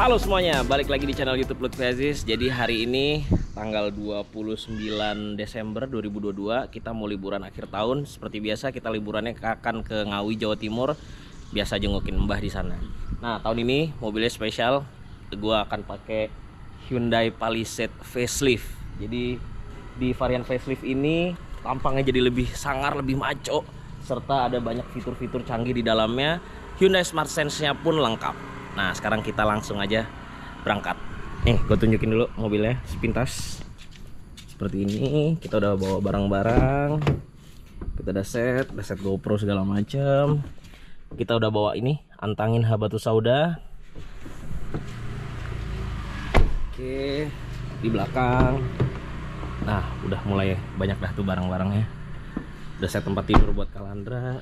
Halo semuanya, balik lagi di channel YouTube Lutfi Aziz. Jadi hari ini tanggal 29 Desember 2022 kita mau liburan akhir tahun. Seperti biasa kita liburannya akan ke Ngawi, Jawa Timur. Biasa jengukin mbah di sana. Nah, tahun ini mobilnya spesial. Gua akan pakai Hyundai Palisade facelift. Jadi di varian facelift ini tampangnya jadi lebih sangar, lebih maco, serta ada banyak fitur-fitur canggih di dalamnya. Hyundai Smart Sense-nya pun lengkap. Nah, sekarang kita langsung aja berangkat. Nih, gue tunjukin dulu mobilnya sepintas. Seperti ini, kita udah bawa barang-barang. Kita udah set GoPro segala macam. Kita udah bawa ini, antangin habatus sauda. Oke, di belakang. Nah, udah mulai banyak dah tuh barang-barangnya. Udah set tempat tidur buat Kalandra.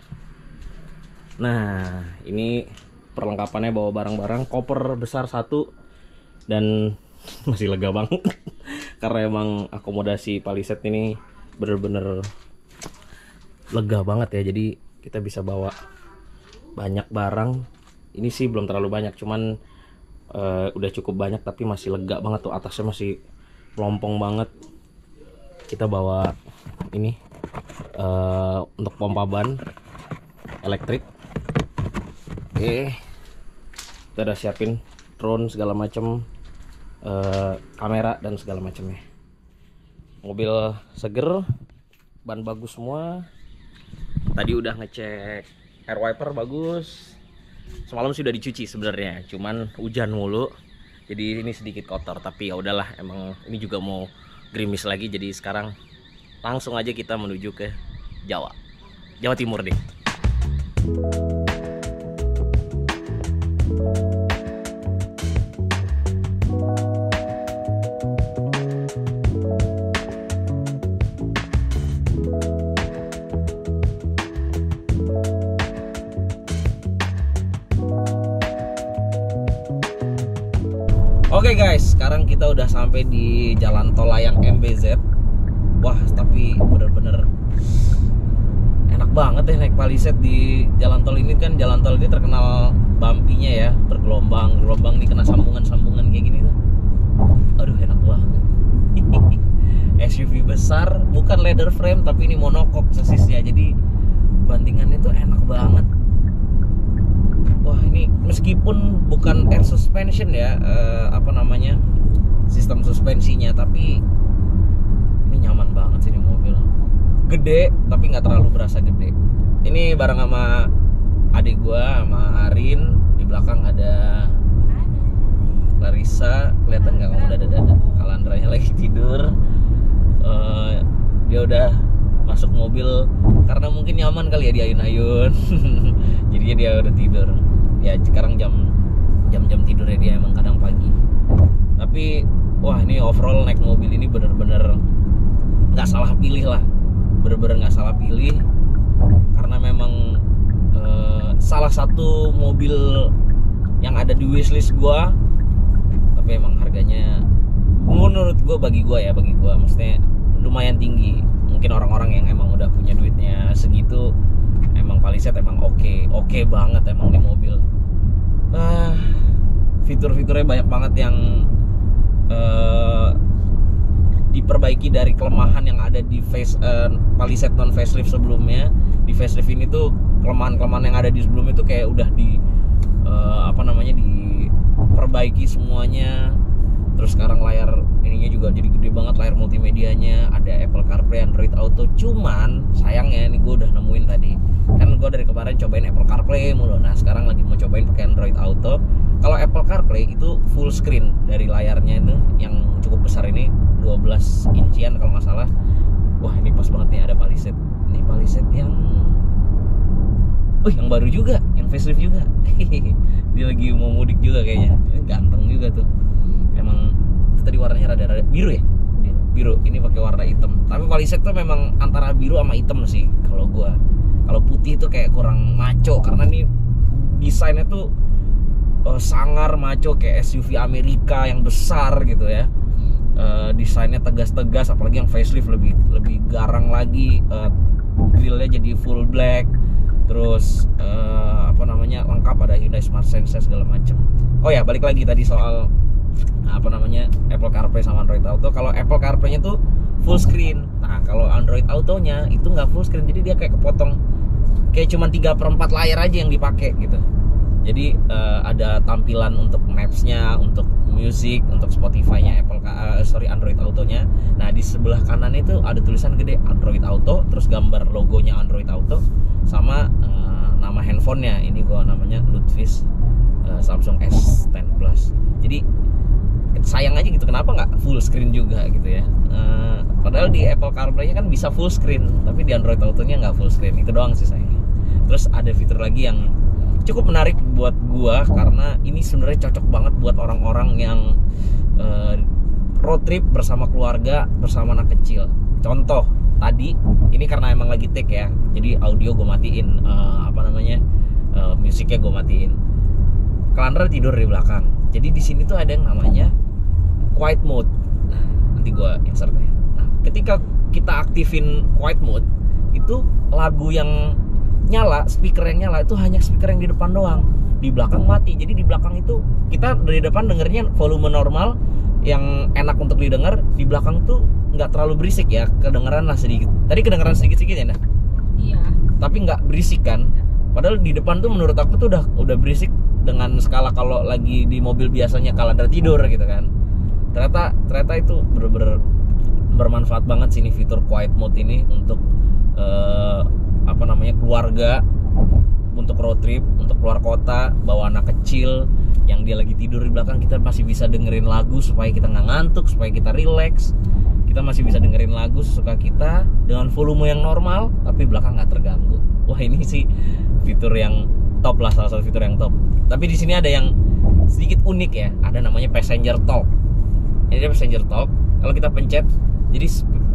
Nah, ini perlengkapannya, bawa barang-barang, koper besar satu, dan masih lega banget karena emang akomodasi Palisade ini bener-bener lega banget ya. Jadi kita bisa bawa banyak barang. Ini sih belum terlalu banyak, cuman udah cukup banyak, tapi masih lega banget tuh. Atasnya masih melompong banget. Kita bawa ini untuk pompa ban elektrik. Oke, kita udah siapin drone segala macem, kamera dan segala macamnya. Mobil seger, ban bagus semua. Tadi udah ngecek air wiper bagus. Semalam sudah dicuci sebenarnya, cuman hujan mulu, jadi ini sedikit kotor. Tapi ya udahlah, emang ini juga mau gerimis lagi. Jadi sekarang langsung aja kita menuju ke Jawa Timur deh. Oke guys, sekarang kita udah sampai di Jalan Tol Layang MBZ. Wah, tapi bener-bener enak banget ya naik Palisade di jalan tol ini. Kan jalan tol ini terkenal bumpy-nya ya, bergelombang nih, kena sambungan-sambungan kayak gini tuh. Aduh, enak banget. SUV besar, bukan leather frame tapi ini monocoque sasisnya, jadi bantingannya tuh enak banget. Wah, ini meskipun bukan air suspension ya, sistem suspensinya, tapi ini nyaman banget sih ini mobil. Gede tapi nggak terlalu berasa gede. Ini bareng sama adik gua, sama Arin. Di belakang ada Larissa, kelihatan nggak kamu dada-dada? Kalandranya lagi tidur. Dia udah masuk mobil karena mungkin nyaman kali ya, di ayun-ayun. Jadinya dia udah tidur. Ya sekarang jam tidurnya dia emang kadang pagi. Tapi wah, ini overall naik mobil ini bener-bener nggak salah pilih lah. Bener-bener nggak salah pilih, karena memang salah satu mobil yang ada di wishlist gua. Tapi emang harganya menurut gua, bagi gua maksudnya lumayan tinggi. Mungkin orang-orang yang emang udah punya duitnya segitu, emang Palisade emang oke banget emang di mobil. Fitur-fiturnya banyak banget yang diperbaiki dari kelemahan yang ada di Palisade non facelift sebelumnya. Di facelift ini tuh kelemahan-kelemahan yang ada di sebelumnya tuh kayak udah diperbaiki semuanya. Terus sekarang layar ininya juga jadi gede banget, layar multimedianya, ada Apple CarPlay, Android Auto. Cuman sayangnya nih, gue udah nemuin tadi, kan gue dari kemarin cobain Apple CarPlay mulu. Nah, sekarang lagi mau cobain pakai Android Auto. Kalau Apple CarPlay itu full screen dari layarnya itu yang cukup besar ini, 12 incian kalau nggak salah. Wah, ini pas banget nih ada Palisade. Ini Palisade yang baru juga, yang facelift juga. Dia lagi mau mudik juga kayaknya. Ini ganteng juga tuh. Emang itu tadi warnanya rada-rada biru ya? Biru. Ini pakai warna hitam. Tapi Palisade tuh memang antara biru sama hitam sih kalau gua. Kalau putih itu kayak kurang maco, karena nih desainnya tuh sangar maco, kayak SUV Amerika yang besar gitu ya. Desainnya tegas-tegas, apalagi yang facelift lebih garang lagi. Grillnya jadi full black. Terus lengkap ada Hyundai Smart Sense segala macam. Oh ya, balik lagi tadi soal apa namanya Apple CarPlay sama Android Auto. Kalau Apple CarPlay-nya tuh full screen. Nah, kalau Android Auto-nya itu nggak full screen, jadi dia kayak kepotong, kayak cuma 3/4 layar aja yang dipakai gitu. Jadi ada tampilan untuk Maps-nya, untuk music, untuk Spotify-nya Android Auto-nya. Nah, di sebelah kanan itu ada tulisan gede Android Auto, terus gambar logonya Android Auto sama nama handphonenya. Ini gua namanya Lutfish Samsung S10 Plus. Jadi sayang aja gitu, kenapa nggak full screen juga gitu ya. Padahal di Apple CarPlay-nya kan bisa full screen, tapi di Android Auto-nya nggak full screen. Itu doang sih sayangnya. Terus ada fitur lagi yang cukup menarik buat gua, karena ini sebenarnya cocok banget buat orang-orang yang road trip bersama keluarga, bersama anak kecil. Contoh tadi ini karena emang lagi take ya, jadi audio gue matiin, musiknya gue matiin. Kalandra tidur di belakang. Jadi di sini tuh ada yang namanya quiet mode. Nah, nanti gue insert ya. Nah, ketika kita aktifin quiet mode, itu lagu yang nyala, speaker yang nyala itu hanya speaker yang di depan doang. Di belakang mati. Jadi di belakang itu kita dari depan dengernya volume normal yang enak untuk didengar, di belakang tuh nggak terlalu berisik ya, kedengeran lah sedikit. Tadi kedengeran sedikit-sedikit ya, Nah? Iya. Tapi nggak berisik kan? Padahal di depan tuh menurut aku tuh udah berisik dengan skala kalau lagi di mobil biasanya Kalandra tidur gitu kan. Ternyata itu bener-bener bermanfaat banget sih ini fitur quiet mode ini untuk keluarga, untuk road trip, untuk keluar kota, bawa anak kecil yang dia lagi tidur di belakang, kita masih bisa dengerin lagu supaya kita nggak ngantuk, supaya kita relax. Kita masih bisa dengerin lagu sesuka kita dengan volume yang normal, tapi belakang nggak terganggu. Wah, ini sih fitur yang top lah, salah satu fitur yang top. Tapi di sini ada yang sedikit unik ya, ada namanya Passenger Talk. Ini dia Passenger Talk. Kalau kita pencet, jadi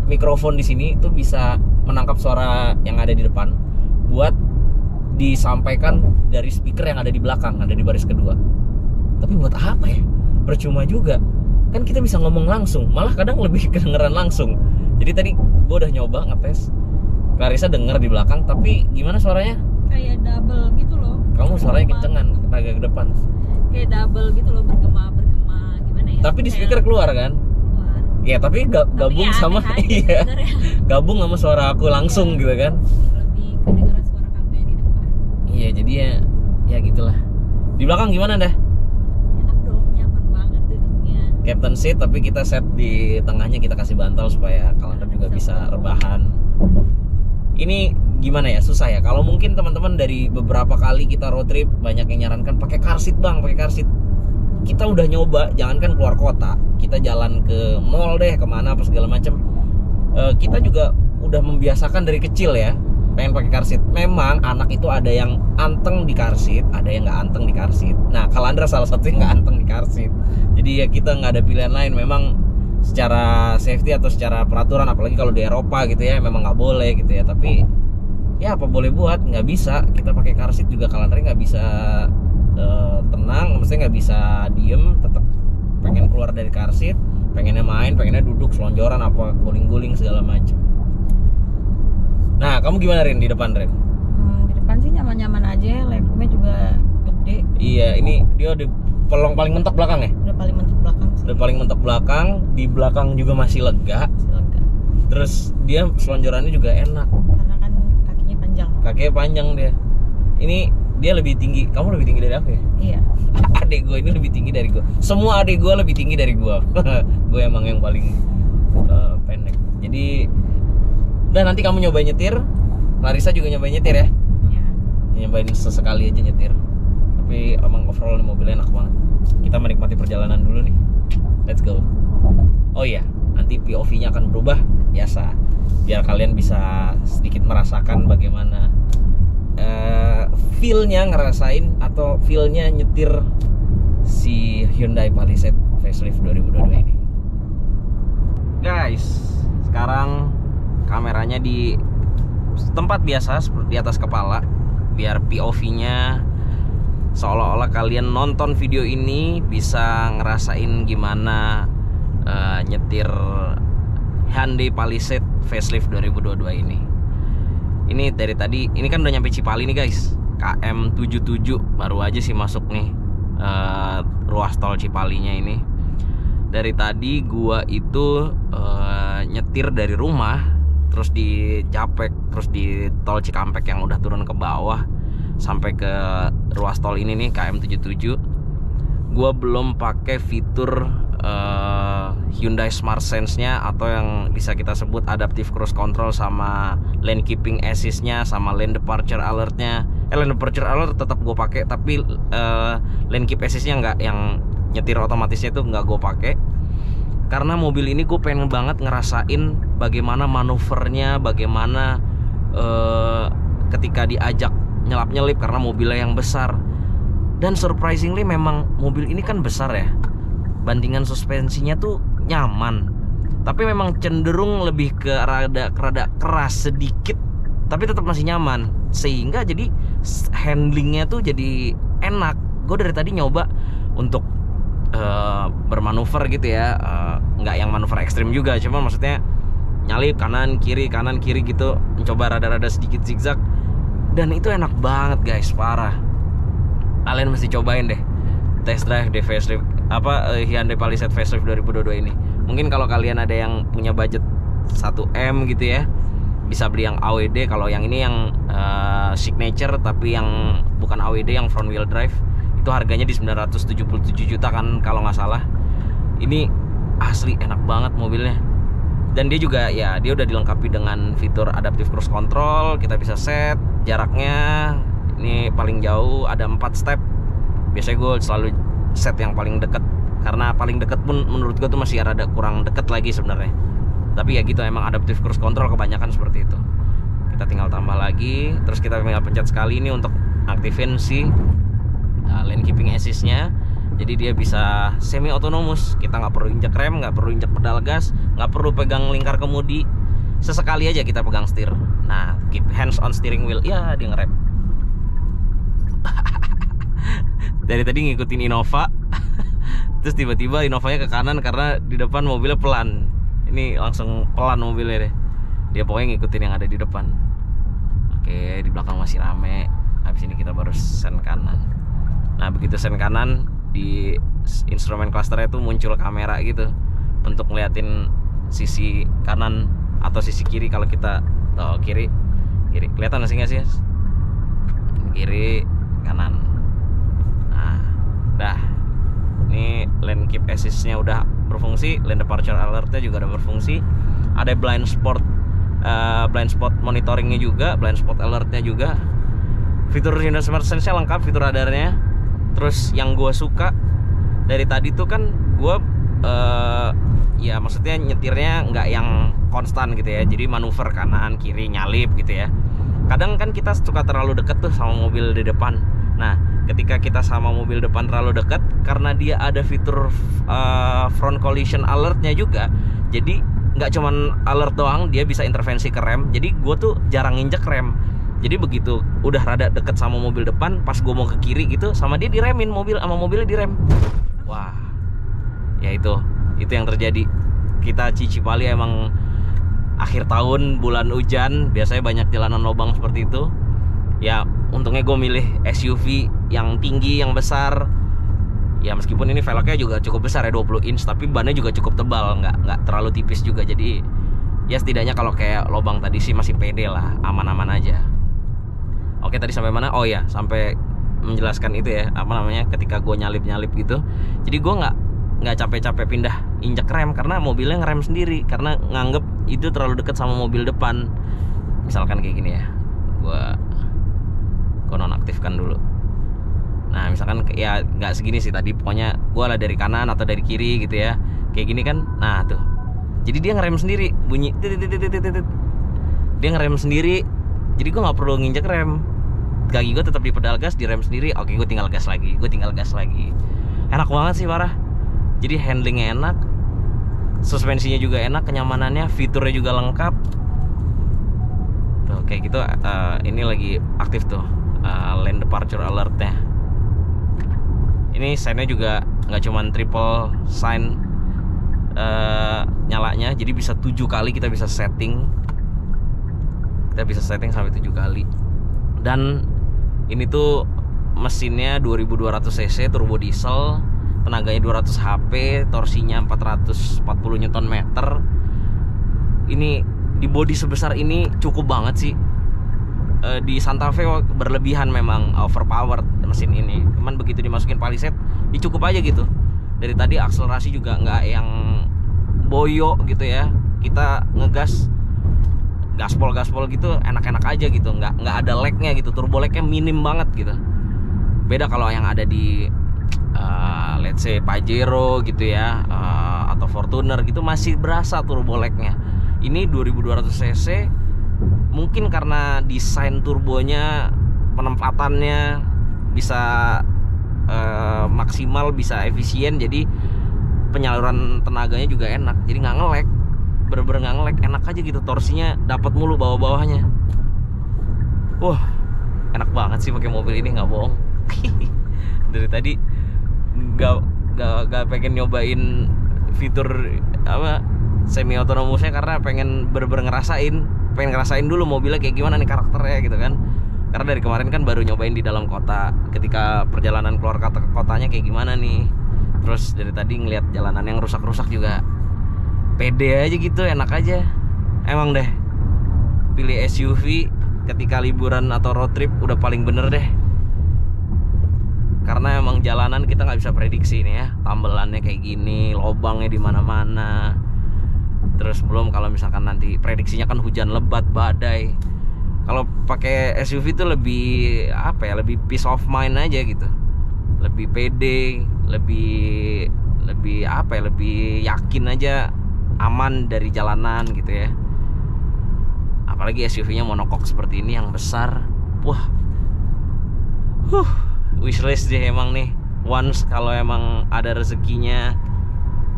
mikrofon di sini tuh bisa menangkap suara yang ada di depan buat disampaikan dari speaker yang ada di belakang, ada di baris kedua. Tapi buat apa ya? Percuma juga. Kan kita bisa ngomong langsung, malah kadang lebih kedengeran langsung. Jadi tadi gue udah nyoba ngetes, Clarissa denger di belakang, tapi gimana suaranya? Kayak double gitu loh. Kamu suaranya kencengan, agak ke depan. Kayak double gitu loh, bergema gimana ya? Tapi di speaker keluar kan? Keluar. Ya, tapi gabung ya, sama iya. Gabung sama suara aku langsung gitu kan? Lebih kedengeran suara kamu yang di depan. Iya, jadi ya gitulah. Di belakang gimana dah? Enak dong, nyaman banget duduknya. Captain seat, tapi kita set di tengahnya, kita kasih bantal supaya Kalandra juga bisa rebahan. Ini gimana ya, susah ya. Kalau mungkin teman-teman dari beberapa kali kita road trip banyak yang nyarankan pakai car seat bang, pakai car seat. Kita udah nyoba, jangankan keluar kota, kita jalan ke mall deh, kemana apa segala macam. Kita juga udah membiasakan dari kecil ya, pengen pakai car seat. Memang anak itu ada yang anteng di car seat, ada yang nggak anteng di car seat. Nah, Kalandra salah satu yang nggak anteng di car seat. Jadi ya kita nggak ada pilihan lain. Memang secara safety atau secara peraturan, apalagi kalau di Eropa gitu ya, memang nggak boleh gitu ya. Tapi ya apa boleh buat, nggak bisa. Kita pakai car seat juga Kalandra nggak bisa tenang, maksudnya nggak bisa diem, tetap pengen keluar dari car seat, pengennya main, pengennya duduk selonjoran apa guling-guling segala macam. Nah, kamu gimana Rin di depan Rin? Di depan sih nyaman-nyaman aja, legroomnya juga gede. Iya, ini dia di pelong paling mentok belakang ya? Udah paling mentok belakang sih. Udah paling mentok belakang, di belakang juga masih lega. Masih lega. Terus dia selonjorannya juga enak. Karena kan kakinya panjang. Kakinya panjang dia. Ini dia lebih tinggi. Kamu lebih tinggi dari aku ya? Iya. Adik gue ini lebih tinggi dari gue. Semua adik gue lebih tinggi dari gue. Gue emang yang paling pendek. Jadi udah, nanti kamu nyobain nyetir. Clarissa juga nyobain nyetir ya? Iya. Nyobain sesekali aja nyetir. Tapi emang overall nih mobilnya enak banget. Kita menikmati perjalanan dulu nih. Let's go. Oh iya, nanti POV-nya akan berubah biasa, biar kalian bisa sedikit merasakan bagaimana feel-nya ngerasain atau feel-nya nyetir si Hyundai Palisade facelift 2022 ini. Guys, sekarang kameranya di tempat biasa seperti di atas kepala, biar POV-nya seolah-olah kalian nonton video ini bisa ngerasain gimana nyetir Hyundai Palisade facelift 2022 ini. Ini dari tadi, ini kan udah nyampe Cipali nih guys, KM 77 baru aja sih masuk nih. ruas tol Cipalinya ini. Dari tadi gua itu nyetir dari rumah, terus di Japek, terus di tol Cikampek yang udah turun ke bawah sampai ke ruas tol ini nih KM 77. Gua belum pakai fitur Hyundai Smart Sense-nya atau yang bisa kita sebut Adaptive Cruise Control sama Lane Keeping Assist-nya sama Lane Departure Alert-nya. Lane Departure Alert tetap gue pakai, tapi Lane Keep Assist-nya nggak, yang nyetir otomatisnya itu nggak gue pakai. Karena mobil ini gue pengen banget ngerasain bagaimana manuvernya, bagaimana ketika diajak nyelap-nyelip karena mobilnya yang besar. Dan surprisingly memang mobil ini kan besar ya, bandingan suspensinya tuh nyaman, tapi memang cenderung lebih ke rada keras sedikit, tapi tetap masih nyaman, sehingga jadi handlingnya tuh jadi enak. Gue dari tadi nyoba untuk bermanuver gitu ya, nggak yang manuver ekstrim juga, cuma maksudnya nyalip kanan kiri gitu, mencoba rada-rada sedikit zigzag, dan itu enak banget guys, parah. Kalian mesti cobain deh test drive di facelift Hyundai Palisade facelift 2022 ini. Mungkin kalau kalian ada yang punya budget 1M gitu ya, bisa beli yang AWD. Kalau yang ini yang signature tapi yang bukan AWD, yang front wheel drive, itu harganya di 977 juta kan kalau nggak salah. Ini asli enak banget mobilnya. Dan dia juga ya, dia udah dilengkapi dengan fitur Adaptive Cruise Control. Kita bisa set jaraknya, ini paling jauh ada 4 step. Biasanya gue selalu set yang paling deket, karena paling deket pun menurut gue tuh masih rada kurang deket lagi sebenarnya. Tapi ya gitu, emang Adaptive Cruise Control kebanyakan seperti itu. Kita tinggal tambah lagi, terus kita tinggal pencet sekali ini untuk aktifin si Lane Keeping Assist-nya. Jadi dia bisa semi otonomus. Kita nggak perlu injek rem, nggak perlu injek pedal gas, nggak perlu pegang lingkar kemudi. Sesekali aja kita pegang setir. Nah, keep hands on steering wheel. Ya, dia ngerem. Dari tadi ngikutin Innova, terus tiba-tiba Innovanya ke kanan karena di depan mobilnya pelan. Ini langsung pelan mobilnya deh. Dia pokoknya ngikutin yang ada di depan. Oke, di belakang masih rame. Habis ini kita baru sen kanan. Nah, begitu sen kanan, di instrumen clusternya tuh muncul kamera gitu untuk ngeliatin sisi kanan atau sisi kiri. Kalau kita kiri kelihatan nggak sih kiri kanan. Nah, dah ini lane keep assist-nya udah berfungsi, lane departure alert-nya juga udah berfungsi. Ada blind spot monitoringnya juga, blind spot alert-nya juga. Fitur Hyundai Smart Sense-nya lengkap, fitur radarnya. Terus yang gue suka dari tadi tuh kan gue ya maksudnya nyetirnya nggak yang konstan gitu ya, jadi manuver kanan kiri nyalip gitu ya. Kadang kan kita suka terlalu deket tuh sama mobil di depan. Nah, ketika kita sama mobil depan terlalu dekat, karena dia ada fitur front collision alert-nya juga, jadi nggak cuman alert doang, dia bisa intervensi ke rem. Jadi gue tuh jarang injek rem. Jadi begitu udah rada deket sama mobil depan, pas gue mau ke kiri gitu, sama dia diremin, sama mobilnya direm. Wah, ya itu yang terjadi. Kita Cipali emang akhir tahun, bulan hujan, biasanya banyak jalanan lobang seperti itu. Ya untungnya gue milih SUV yang tinggi, yang besar. Ya meskipun ini velgnya juga cukup besar ya, 20 inch, tapi bannya juga cukup tebal, nggak terlalu tipis juga. Jadi ya setidaknya kalau kayak lobang tadi sih masih pede lah, aman-aman aja. Oke, tadi sampai mana? Oh ya, sampai menjelaskan itu ya, ketika gue nyalip gitu. Jadi gue nggak capek-capek pindah injek rem, karena mobilnya ngerem sendiri, karena nganggep itu terlalu dekat sama mobil depan. Misalkan kayak gini ya, gue nonaktifkan dulu. Nah, misalkan ya nggak segini sih tadi, pokoknya gue lah dari kanan atau dari kiri gitu ya, kayak gini kan. Nah tuh, jadi dia ngerem sendiri, bunyi dia ngerem sendiri. Jadi gue nggak perlu nginjek rem, kaki gue tetap di pedal gas, di rem sendiri. Oke, gue tinggal gas lagi, enak banget sih, parah. Jadi handlingnya enak, suspensinya juga enak, kenyamanannya, fiturnya juga lengkap tuh, kayak gitu. Ini lagi aktif tuh lane departure alert-nya. Ini sign-nya juga nggak cuman triple sign nyalanya, jadi bisa 7 kali kita bisa setting. Kita bisa setting sampai 7 kali. Dan ini tuh mesinnya 2200 cc turbo diesel, tenaganya 200 HP, torsinya 440 Nm. Ini di bodi sebesar ini cukup banget sih. Di Santa Fe berlebihan memang, overpowered mesin ini. Cuman begitu dimasukin Palisade, ya cukup aja gitu. Dari tadi akselerasi juga nggak yang boyo gitu ya. Kita ngegas gaspol gitu enak-enak aja gitu, nggak ada lagnya gitu, turbo lagnya minim banget gitu. Beda kalau yang ada di let's say Pajero gitu ya, atau Fortuner gitu, masih berasa turbo lagnya. Ini 2200 cc, mungkin karena desain turbonya, penempatannya bisa maksimal, bisa efisien, jadi penyaluran tenaganya juga enak, jadi nggak nge-lag, bener-bener nggak nge-lag, enak aja gitu, torsinya dapat mulu bawah-bawahnya. Wah, enak banget sih pakai mobil ini, nggak bohong. Dari tadi nggak pengen nyobain fitur apa semi otonomusnya karena pengen bener-bener ngerasain dulu mobilnya kayak gimana nih karakternya gitu kan. Karena dari kemarin kan baru nyobain di dalam kota, ketika perjalanan keluar kotanya kayak gimana nih. Terus dari tadi ngeliat jalanan yang rusak-rusak juga pede aja gitu, enak aja. Emang deh, pilih SUV ketika liburan atau road trip udah paling bener deh. Karena emang jalanan kita nggak bisa prediksi nih ya, tambelannya kayak gini, lobangnya di mana-mana. Terus belum kalau misalkan nanti prediksinya kan hujan lebat, badai. Kalau pakai SUV itu lebih apa ya, lebih peace of mind aja gitu, lebih pede, lebih apa ya, lebih yakin aja aman dari jalanan gitu ya. Apalagi SUV-nya monokok seperti ini yang besar, wah, wishlist deh emang nih. Once kalau emang ada rezekinya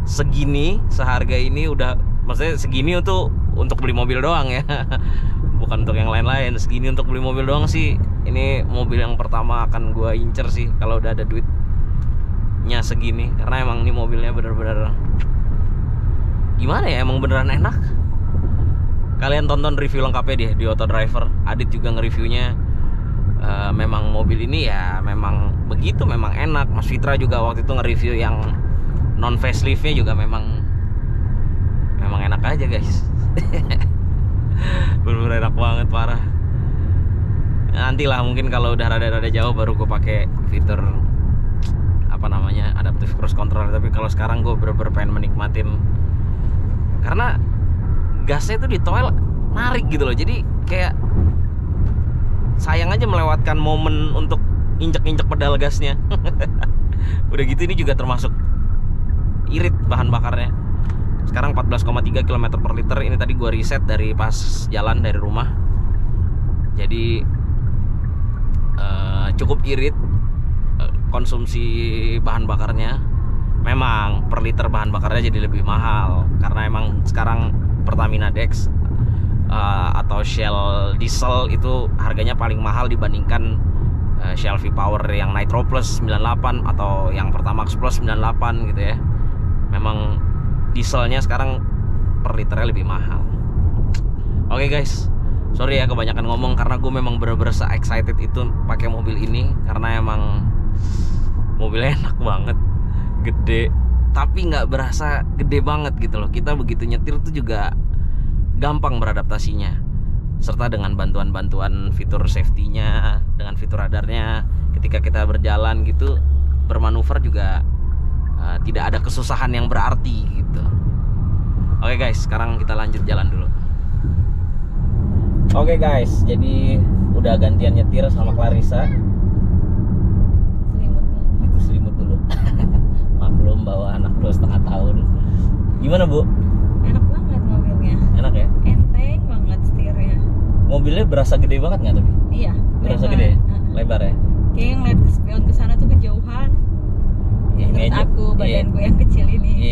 segini, seharga ini, udah, maksudnya segini untuk beli mobil doang ya. Bukan untuk yang lain-lain, segini untuk beli mobil doang sih. Ini mobil yang pertama akan gua incer sih kalau udah ada duitnya segini. Karena emang ini mobilnya bener-bener gimana ya, emang beneran enak. Kalian tonton review lengkapnya deh di Auto Driver. Adit juga nge-reviewnya. Memang mobil ini ya memang begitu, memang enak. Mas Fitra juga waktu itu nge-review yang non faceliftnya juga memang enak aja guys. Bener-bener enak banget, parah. Nantilah mungkin kalau udah rada-rada jauh baru gue pakai fitur apa namanya, adaptive cruise control. Tapi kalau sekarang gue bener-bener pengen menikmatin, karena gasnya tuh di toel narik gitu loh. Jadi kayak sayang aja melewatkan momen untuk injek-injek pedal gasnya. Udah gitu ini juga termasuk irit bahan bakarnya. Sekarang 14,3 km per liter. Ini tadi gua riset dari pas jalan dari rumah. Jadi cukup irit konsumsi bahan bakarnya. Memang per liter bahan bakarnya jadi lebih mahal karena emang sekarang Pertamina Dex atau Shell diesel itu harganya paling mahal dibandingkan Shell V-Power yang Nitro Plus 98 atau yang Pertamax Plus 98 gitu ya. Memang dieselnya sekarang per liternya lebih mahal. Oke guys, sorry ya kebanyakan ngomong karena gue memang bener-bener se-excited itu pakai mobil ini. Karena emang mobilnya enak banget, gede, tapi nggak berasa gede banget gitu loh. Kita begitu nyetir tuh juga gampang beradaptasinya, serta dengan bantuan-bantuan fitur safety-nya, dengan fitur radarnya. Ketika kita berjalan gitu, bermanuver juga tidak ada kesusahan yang berarti gitu. Oke guys, sekarang kita lanjut jalan dulu. Oke guys, jadi udah gantian nyetir sama Clarissa. Itu selimut dulu. Maklum bawa anak 2,5 tahun. Gimana Bu? Enak banget mobilnya. Enak ya? Enteng banget setirnya. Mobilnya berasa gede banget nggak tapi? Iya. Berasa lebar. gede ya? Lebar ya? Kayak ngeliat ke spion ke sana tuh kejauhan. Ya, ini Menurut aja, aku badanku yang kecil ini. Ya,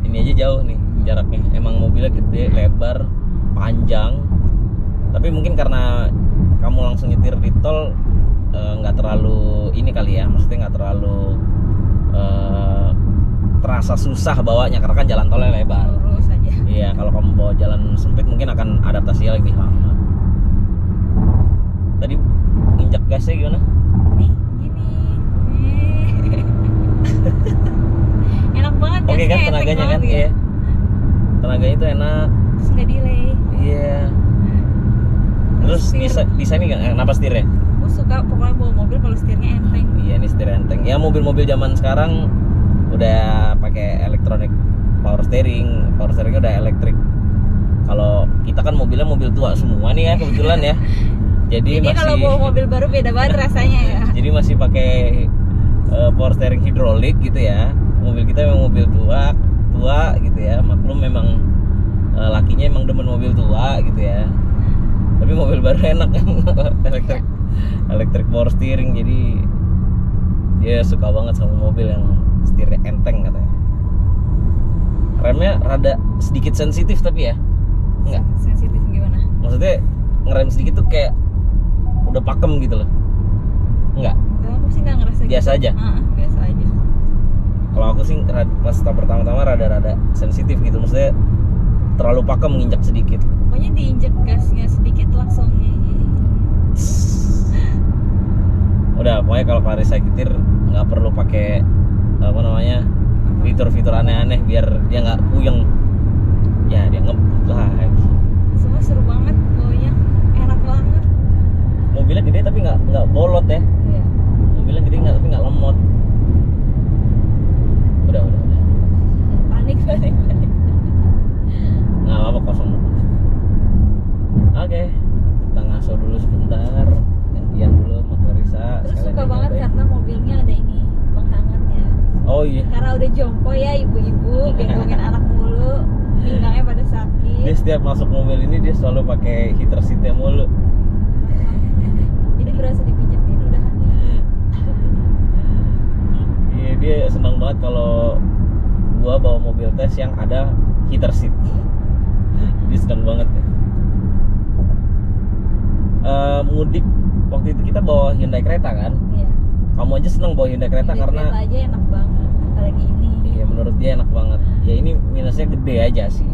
ini aja jauh nih jaraknya. Emang mobilnya gede, lebar, panjang. Tapi mungkin karena kamu langsung nyetir di tol, nggak terlalu ini kali ya. Maksudnya nggak terlalu terasa susah bawanya karena kan jalan tolnya lebar. Lurus aja. Iya, kalau kamu bawa jalan sempit mungkin akan adaptasinya lebih lama. Tadi injak gasnya gimana? Nih, gini. Enak banget Oke kan gasnya, tenaganya enteng kan, banget iya. Tenaganya itu enak. Terus nggak delay. Iya. Terus desainnya nggak? Kenapa setirnya? Aku suka pokoknya bawa mobil kalau setirnya enteng. Iya, ini setir enteng. Ya mobil-mobil zaman sekarang udah pakai elektronik power steering. Power steeringnya udah elektrik. Kalau kita kan mobilnya mobil tua semua nih ya kebetulan ya. Jadi masih kalau bawa mobil baru beda banget rasanya ya. Jadi masih pakai power steering hidrolik gitu ya. Mobil kita memang mobil tua gitu ya. Maklum memang lakinya emang demen mobil tua gitu ya. Tapi mobil baru enak kan elektrik power steering, jadi dia suka banget sama mobil yang setirnya enteng katanya. Remnya rada sedikit sensitif tapi ya. Enggak. Sensitif gimana? Maksudnya ngerem sedikit tuh kayak udah pakem gitu loh. Enggak. Enggak, aku sih nggak ngerasa Biasa gitu. aja? Biasa aja. Kalau aku sih pas tahap pertama-tama rada-rada sensitif gitu, maksudnya terlalu pakem nginjak sedikit. Pokoknya diinjek gasnya sedikit langsung Udah, pokoknya kalau Clarissa nyetir nggak perlu pakai apa namanya fitur-fitur aneh-aneh biar dia nggak puyeng. Ya dia ngebut lagi. semua seru banget pokoknya, enak banget. Mobilnya gede tapi nggak bolot ya. Iya. Mobilnya gede tapi nggak lemot. Udah. Panik. Nggak apa-apa, kosong. Oke, kita ngaso dulu sebentar, gantian dulu sama Clarissa. Terus sekalian suka banget nyobain. karena mobilnya ada ini penghangatnya. Oh iya. Karena udah jompo ya ibu-ibu, gendongin anak mulu, pinggangnya pada sakit. Dia setiap masuk mobil ini dia selalu pakai heater seatnya mulu. Jadi berasa dipijetin udahannya. Iya, dia senang banget kalau gua bawa mobil tes yang ada heater seat. Dia senang banget ya. Mudik waktu itu kita bawa Hyundai Creta kan. Iya. Kamu aja senang bawa Hyundai Creta karena Kereta aja enak banget, apalagi ini. iya menurut dia enak banget. Ya ini minusnya gede aja sih.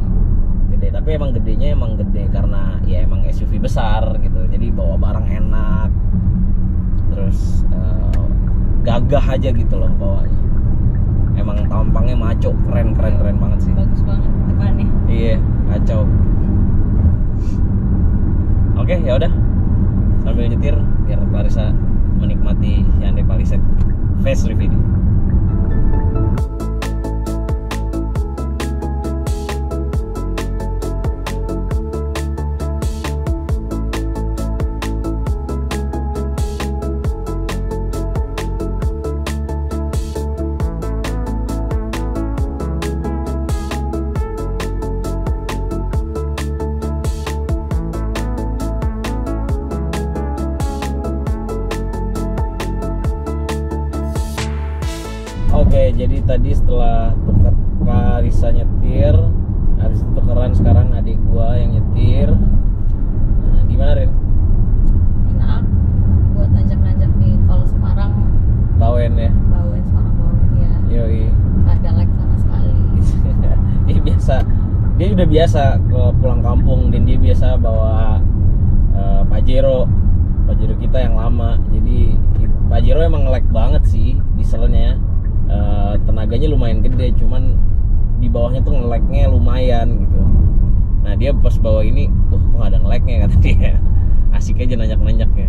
Gede, tapi emang gedenya emang gede karena ya emang SUV besar gitu. Jadi bawa barang enak. Terus gagah aja gitu loh bawanya. Emang tampangnya maco, keren banget sih. Bagus banget depannya. Iya, kacau. Oke, ya udah. Sambil nyetir biar Clarissa menikmati Hyundai Palisade facelift ini. Oke, jadi tadi setelah Clarissa nyetir, habis itu tukeran sekarang adik gua yang nyetir. Nah, gimana Rin? Enak buat nanjak-nanjak di tol Semarang, Bawen ya? Bawen Semarang Bawen ya. Yoi. Nggak ada lag sama sekali. Dia udah biasa ke pulang kampung dan dia biasa bawa Pajero kita yang lama. Jadi Pajero emang nge-lag banget sih dieselnya. Tenaganya lumayan gede, cuman di bawahnya tuh nge-lagnya lumayan gitu. Nah dia pas bawa ini tuh kok nggak ada nge-lagnya kata dia. Asik aja nanjak-nanjaknya.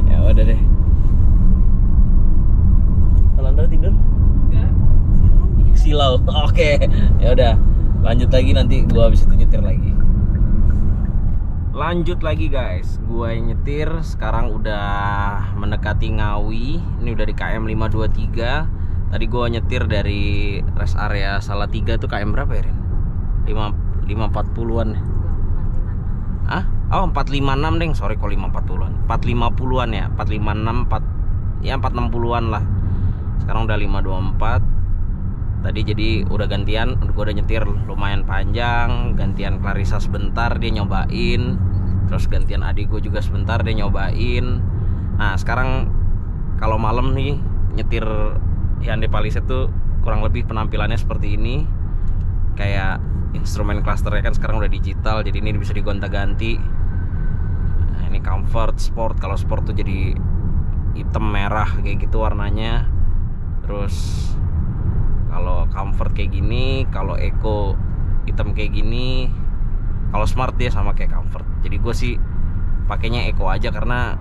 Ya udah deh. Alandra tidur? Enggak. Silau. Oke. Ya udah. Lanjut lagi nanti gua habis itu nyetir lagi. Lanjut lagi guys. Gua yang nyetir sekarang udah mendekati Ngawi. Ini udah di KM 523. Tadi gua nyetir dari rest area Salatiga tuh KM berapa ya, Rin? 540-an. Ah? Oh, 456 deng. Sorry kok 540-an. 450-an ya. 456 ya 460-an lah. Sekarang udah 524. Tadi jadi udah gantian, gue udah nyetir lumayan panjang. Gantian Clarissa sebentar dia nyobain. Terus gantian adik gue juga sebentar dia nyobain. Nah sekarang kalau malam nih nyetir Hyundai Palisade tuh kurang lebih penampilannya seperti ini. Kayak instrumen clusternya kan sekarang udah digital, jadi ini bisa digonta-ganti. Nah, ini comfort, sport. Kalau sport tuh jadi hitam merah kayak gitu warnanya. Terus kalau comfort kayak gini, kalau eco hitam kayak gini, kalau smart dia sama kayak comfort. Jadi gue sih pakainya eco aja karena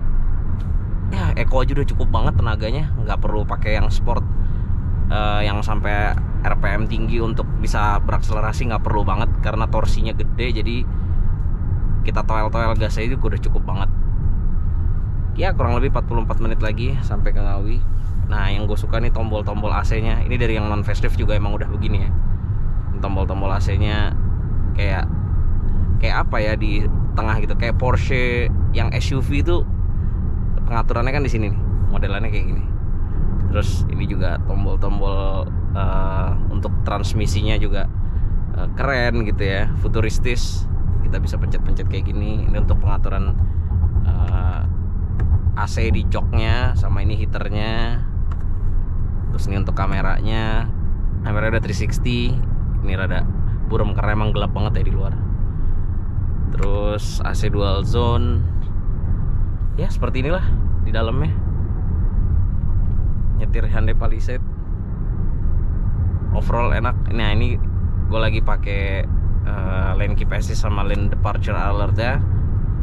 ya eco aja udah cukup banget tenaganya, nggak perlu pakai yang sport yang sampai RPM tinggi untuk bisa berakselerasi, nggak perlu banget karena torsinya gede. Jadi kita toel-toel gas aja itu udah cukup banget. Ya kurang lebih 44 menit lagi sampai ke Ngawi. Nah yang gue suka nih tombol-tombol AC-nya. Ini dari yang non facelift juga emang udah begini ya. Tombol-tombol AC-nya kayak apa ya, di tengah gitu, kayak Porsche yang SUV itu pengaturannya kan di sini nih, modelannya kayak gini. Terus ini juga tombol-tombol untuk transmisinya juga keren gitu ya, futuristis. Kita bisa pencet-pencet kayak gini. Ini untuk pengaturan AC di joknya, sama ini heaternya. Terus ini untuk kameranya udah 360. Ini rada buram karena emang gelap banget ya di luar. Terus AC dual zone. Ya seperti inilah di dalamnya. Nyetir Hyundai Palisade overall enak. Nah ini gue lagi pakai lane keep assist sama lane departure alert ya,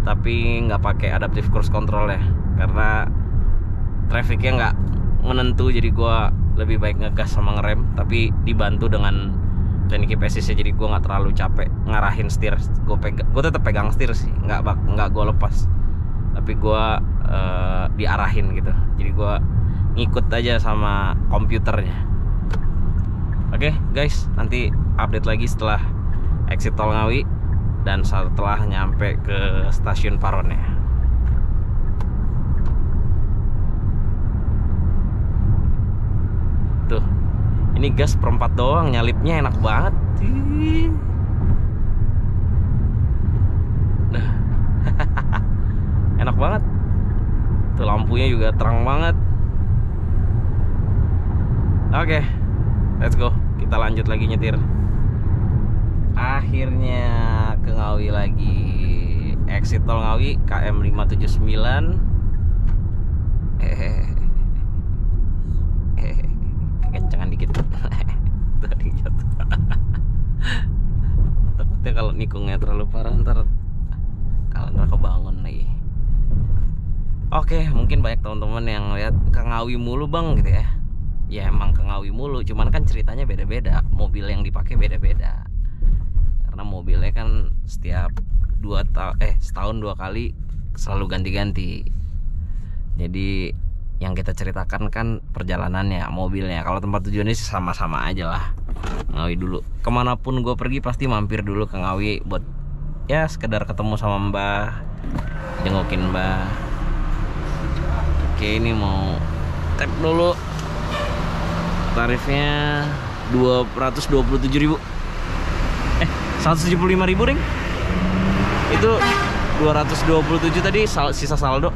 tapi nggak pakai adaptive cruise control ya, karena trafficnya nggak menentu. Jadi gue lebih baik ngegas sama ngerem, tapi dibantu dengan lane keep assist ya. Jadi gue nggak terlalu capek ngarahin setir. Gue tetap pegang setir sih, nggak gue lepas, tapi gue diarahin gitu. Jadi gue ngikut aja sama komputernya. Oke guys, nanti update lagi setelah exit tol Ngawi dan setelah nyampe ke stasiun Paronnya. Tuh, ini gas perempat doang, nyalipnya enak banget. Nah, enak banget. Tuh lampunya juga terang banget. Oke, let's go. Kita lanjut lagi nyetir. Akhirnya ke Ngawi lagi. Exit tol Ngawi KM 579. Kencengan dikit. Tadi jatuh. Takutnya kalau nikungnya terlalu parah ntar kebangun lagi. Oke, mungkin banyak teman-teman yang lihat ke Ngawi mulu bang gitu ya. Ya emang ke Ngawi mulu, cuman kan ceritanya beda-beda. Mobil yang dipakai beda-beda. Karena mobilnya kan setiap setahun 2 kali selalu ganti-ganti. Jadi yang kita ceritakan kan perjalanannya, mobilnya. Kalau tempat tujuannya sih sama-sama aja lah. Ngawi dulu. Kemanapun gue pergi pasti mampir dulu ke Ngawi buat ya sekedar ketemu sama Mbah, jengukin Mbah. Oke, ini mau tap dulu. Tarifnya 227.000. 175.000 ring. Itu 227 tadi sisa saldo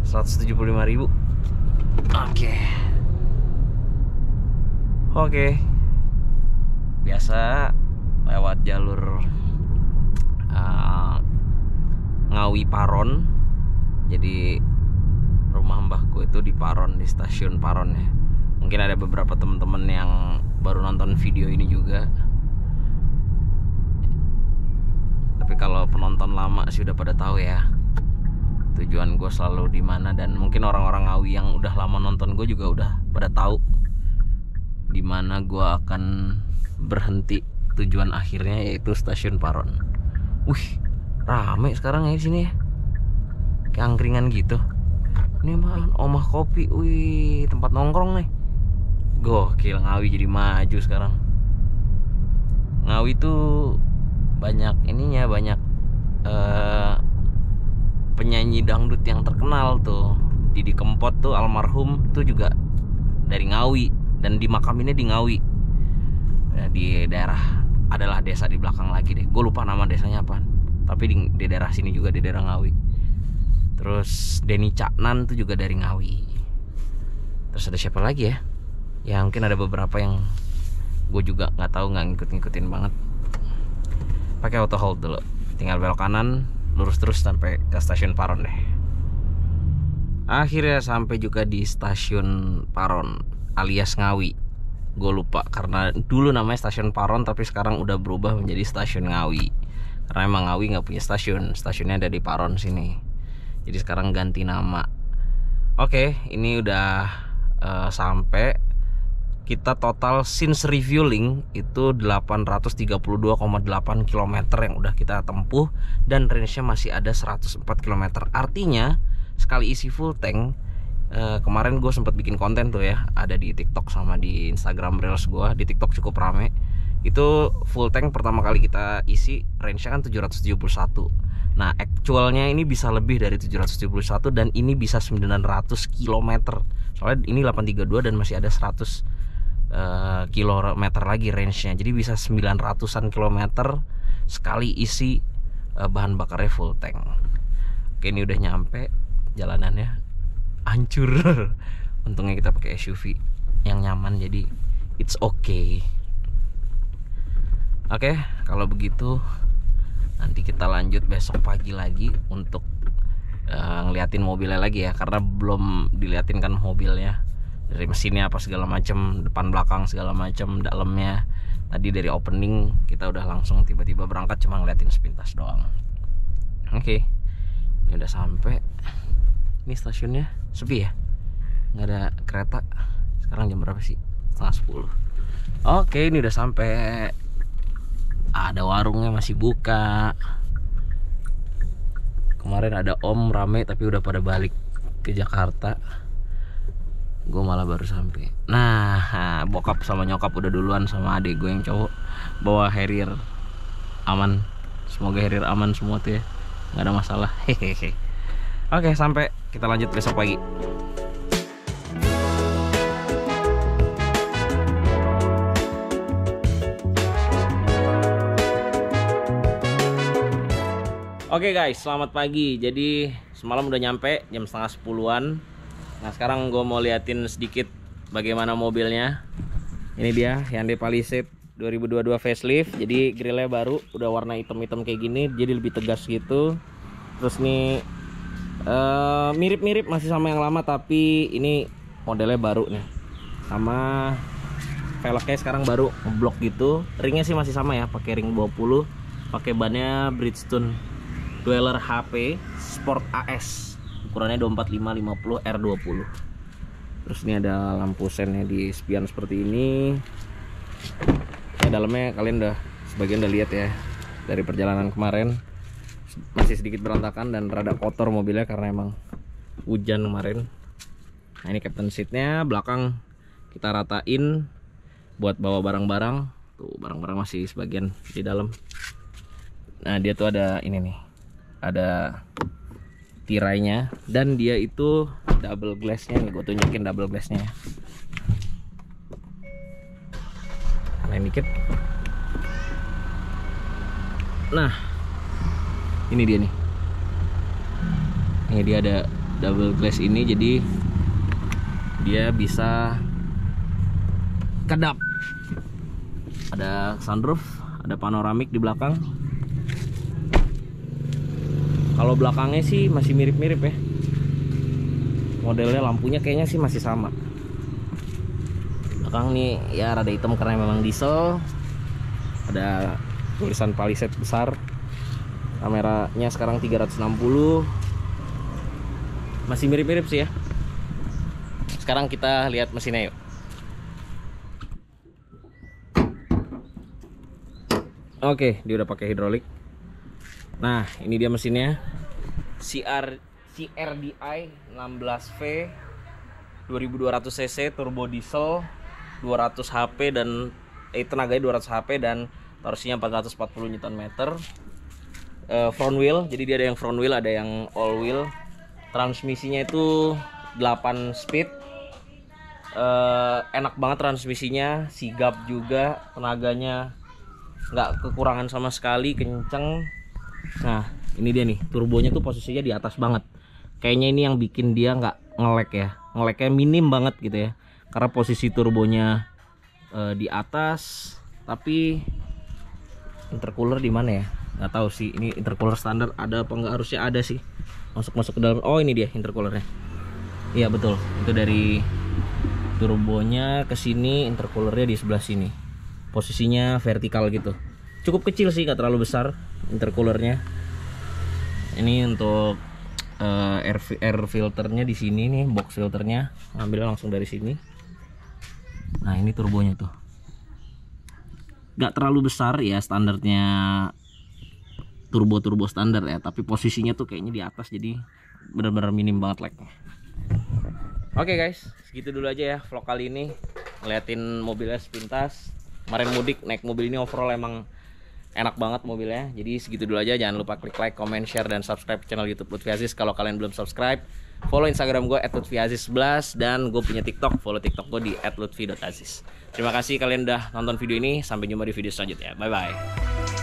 175.000. Oke. Biasa lewat jalur Ngawi Paron. Jadi rumah mbahku itu di Paron, di stasiun Paron ya. Mungkin ada beberapa teman-teman yang baru nonton video ini juga. Tapi kalau penonton lama sih udah pada tahu ya tujuan gue selalu di mana, dan mungkin orang-orang Ngawi yang udah lama nonton gue juga udah pada tahu di mana gue akan berhenti tujuan akhirnya, yaitu stasiun Paron. Wih, rame sekarang ya di sini ya. Kayak angkringan gitu. Ini mah omah kopi, wih, tempat nongkrong nih. Gokil, Ngawi jadi maju sekarang. Ngawi tuh banyak ininya, banyak penyanyi dangdut yang terkenal tuh. Didi Kempot tuh almarhum tuh juga dari Ngawi, dan dimakaminnya di Ngawi. Ya, di daerah, adalah desa di belakang lagi deh. Gue lupa nama desanya apa. Tapi di daerah sini juga, di daerah Ngawi. Terus Denny Caknan tuh juga dari Ngawi. Terus ada siapa lagi ya? Ya mungkin ada beberapa yang gue juga nggak tahu, nggak ngikutin banget. Pakai auto hold dulu, tinggal belok kanan, lurus terus sampai ke stasiun Paron deh. Akhirnya sampai juga di stasiun Paron alias Ngawi. Gue lupa karena dulu namanya stasiun Paron tapi sekarang udah berubah menjadi stasiun Ngawi. Karena emang Ngawi nggak punya stasiun, stasiunnya ada di Paron sini. Jadi sekarang ganti nama. Oke, ini udah sampai. Kita total since refueling itu 832,8 km yang udah kita tempuh dan range-nya masih ada 104 km. Artinya sekali isi full tank, kemarin gue sempat bikin konten tuh ya, ada di TikTok sama di Instagram Reels gue. Di TikTok cukup rame. Itu full tank pertama kali kita isi range-nya kan 771. Nah, actualnya ini bisa lebih dari 771 dan ini bisa 900 km. Soalnya ini 832 dan masih ada 100 kilometer lagi range-nya. Jadi bisa 900-an kilometer sekali isi bahan bakarnya full tank. Oke, ini udah nyampe. Jalanannya hancur. Untungnya kita pakai SUV yang nyaman jadi it's okay. Oke, kalau begitu nanti kita lanjut besok pagi lagi untuk ngeliatin mobilnya lagi ya, karena belum diliatin kan mobilnya dari mesinnya apa segala macam, depan belakang segala macam, dalamnya. Tadi dari opening kita udah langsung tiba-tiba berangkat cuma ngeliatin sepintas doang. Oke, ini udah sampai. Ini stasiunnya sepi ya, nggak ada kereta. Sekarang jam berapa sih? 9:30. Oke, ini udah sampai. Ada warungnya masih buka. Kemarin ada om rame tapi udah pada balik ke Jakarta. Gue malah baru sampai. Nah, bokap sama nyokap udah duluan sama adik gue yang cowok bawa Harrier aman. Semoga Harrier aman semua tuh ya, nggak ada masalah. Hehehe. Oke, sampai. Kita lanjut besok pagi. Oke guys, selamat pagi. Jadi semalam udah nyampe jam 9:30-an. Nah sekarang gue mau liatin sedikit bagaimana mobilnya. Ini dia Hyundai Palisade 2022 facelift. Jadi grillnya baru, udah warna hitam-hitam kayak gini, jadi lebih tegas gitu. Terus nih mirip-mirip masih sama yang lama, tapi ini modelnya baru nih. Sama velgnya sekarang baru ngeblok gitu. Ringnya sih masih sama ya, pakai ring 20. Pakai bannya Bridgestone Dweller HP Sport AS, ukurannya 245/50 R20. Terus ini ada lampu sennya di spion seperti ini. Ya, dalamnya kalian udah sebagian udah lihat ya dari perjalanan kemarin. Masih sedikit berantakan dan rada kotor mobilnya karena emang hujan kemarin. Nah ini captain seatnya, belakang kita ratain buat bawa barang-barang. Tuh barang-barang masih sebagian di dalam. Nah dia tuh ada ini nih, ada tirainya dan dia itu double glassnya nih. Gue tunjukin double glassnya ya. Lain dikit. Nah ini dia nih. Ini dia ada double glass ini, jadi dia bisa kedap. Ada sunroof, ada panoramik di belakang. Kalau belakangnya sih masih mirip-mirip ya. Modelnya, lampunya kayaknya sih masih sama. Belakang nih ya rada hitam karena memang diesel. Ada tulisan Palisade besar. Kameranya sekarang 360. Masih mirip-mirip sih ya. Sekarang kita lihat mesinnya yuk. Oke, dia udah pakai hidrolik. Nah, ini dia mesinnya. CRDI 16V 2200 cc turbo diesel 200 HP dan tenaganya 200 HP dan torsinya 440 Nm. Front wheel, jadi dia ada yang front wheel, ada yang all wheel. Transmisinya itu 8 speed. Enak banget transmisinya, sigap juga, tenaganya nggak kekurangan sama sekali, kenceng. Nah ini dia nih, turbonya tuh posisinya di atas banget. Kayaknya ini yang bikin dia nggak nge-lag ya, nge-lagnya minim banget gitu ya, karena posisi turbonya di atas. Tapi intercooler di mana ya, nggak tahu sih. Ini intercooler standar ada apa nggak, harusnya ada sih, masuk ke dalam. Oh ini dia intercoolernya. Iya betul, itu dari turbonya ke sini, intercoolernya di sebelah sini. Posisinya vertikal gitu. Cukup kecil sih, nggak terlalu besar intercoolernya. Ini untuk air filternya di sini nih, box filternya ngambilnya langsung dari sini. Nah ini turbonya tuh, nggak terlalu besar ya, standarnya turbo standar ya, tapi posisinya tuh kayaknya di atas, jadi benar-benar minim banget lagnya. Oke guys, segitu dulu aja ya vlog kali ini, ngeliatin mobilnya sepintas. Kemarin mudik naik mobil ini, overall emang enak banget mobilnya. Jadi segitu dulu aja, jangan lupa klik like, comment, share, dan subscribe channel YouTube Lutfi Aziz kalau kalian belum subscribe. Follow Instagram gue @lutfiaziz11, dan gue punya TikTok, follow TikTok gue di @lutfi.aziz. Terima kasih kalian udah nonton video ini, sampai jumpa di video selanjutnya. Bye bye.